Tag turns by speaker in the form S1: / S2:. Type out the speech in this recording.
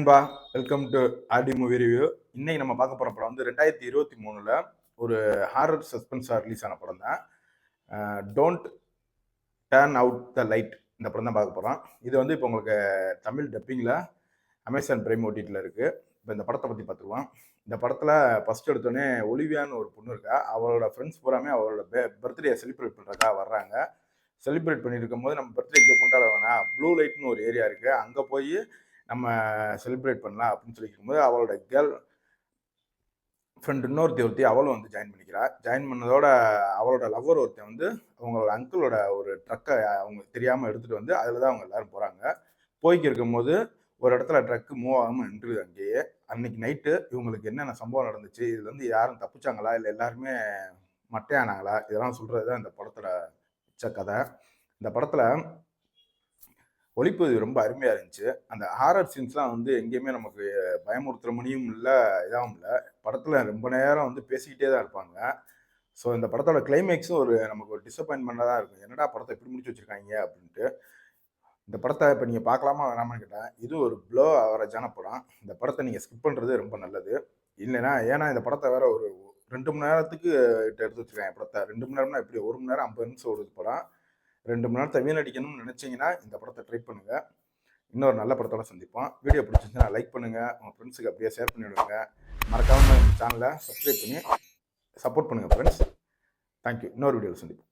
S1: நண்பா, welcome to ஆர்டி movie review. இன்னைக்கு நம்ம பார்க்க போற படம் வந்து 2023ல ஒரு ஹாரர் சஸ்பென்ஸா ரிலீஸ் ஆன படம் தான். Don't turn out the light இந்த படம் தான் பார்க்க போறோம். இது வந்து இப்போ உங்களுக்கு தமிழ் டப்பிங்ல அமேசான் பிரைம் ஓடிடியில் இருக்கு. இப்போ இந்த படத்தை பற்றி பார்த்துருவோம். இந்த படத்தில் ஃபர்ஸ்ட் எடுத்தோடனே ஒலிவியான்னு ஒரு பொண்ணு இருக்கா. அவளோட ஃப்ரெண்ட்ஸ் பூராமே அவளோட பர்த்டே செலிப்ரேட் பண்ணுறதுக்காக வர்றாங்க. செலிப்ரேட் பண்ணிட்டு இருக்கும்போது நம்ம பர்த்டே இங்கே கொண்டாட வேணாம், ப்ளூ லைட்னு ஒரு ஏரியா இருக்குது, அங்கே போய் நம்ம செலிப்ரேட் பண்ணலாம் அப்படின்னு சொல்லிக்கும்போது அவளோட கேர்ள் ஃப்ரெண்ட் ஒருத்தி அவளும் வந்து ஜாயின் பண்ணிக்கிறா. ஜாயின் பண்ணதோட அவளோட லவ்வர் ஒருத்தன் வந்து அவங்களோட அங்கிளோட ஒரு ட்ரக்கை அவங்க தெரியாமல் எடுத்துகிட்டு வந்து அதில் தான் அவங்க எல்லாரும் போகிறாங்க. போய்க்கு இருக்கும்போது ஒரு இடத்துல ட்ரக்கு மூவ் ஆகாமல் நின்றுது அங்கேயே. அன்னைக்கு நைட்டு இவங்களுக்கு என்னென்ன சம்பவம் நடந்துச்சு, இதுல இருந்து யாரும் தப்பிச்சாங்களா இல்லை எல்லாருமே மட்டையானாங்களா, இதெல்லாம் சொல்கிறது தான் இந்த படத்தோட உச்ச கதை. இந்த படத்தில் ஒளிப்பதிவு ரொம்ப அருமையாக இருந்துச்சு. அந்த ஹாரர் சீன்ஸ்லாம் வந்து எங்கேயுமே நமக்கு பயமுறுத்துற மணியும் இல்லை, இதாகவும் இல்லை. படத்தில் ரொம்ப நேரம் வந்து பேசிக்கிட்டே தான் இருப்பாங்க. ஸோ இந்த படத்தோட கிளைமேக்ஸும் நமக்கு ஒரு டிசப்பாயின்மெண்ட்டாக தான் இருக்கும். என்னடா படத்தை எப்படி முடிச்சு வச்சுருக்காங்க அப்படின்ட்டு. இந்த படத்தை இப்போ நீங்கள் பார்க்கலாமா வேணாமான்னு கேட்டேன். இது ஒரு ப்ளோ ஆவரேஜான படம். இந்த படத்தை நீங்கள் ஸ்கிப் பண்ணுறது ரொம்ப நல்லது. இல்லைன்னா ஏன்னா இந்த படத்தை வேற ஒரு 2 மணி நேரத்துக்கு எடுத்து வச்சுருக்காங்க படத்தை. 2 மணி நேரம்னா எப்படி, 1 மணி நேரம் 50 நிமிஷம் ஓடுது படம். 2 மணி நேரத்தை வீணடிக்கணும்னு நினச்சிங்கன்னா இந்த படத்தை ட்ரை பண்ணுங்கள். இன்னொரு நல்ல படத்தோட சந்திப்போம். வீடியோ பிடிச்சிருந்துச்சுன்னா லைக் பண்ணுங்கள், உங்கள் ஃப்ரெண்ட்ஸுக்கு அப்படியே ஷேர் பண்ணி விடுங்க. மறக்காமல் இந்த சேனலை சப்ஸ்கிரைப் பண்ணி சப்போர்ட் பண்ணுங்கள் ஃப்ரெண்ட்ஸ். தேங்க்யூ. இன்னொரு வீடியோவில் சந்திப்போம்.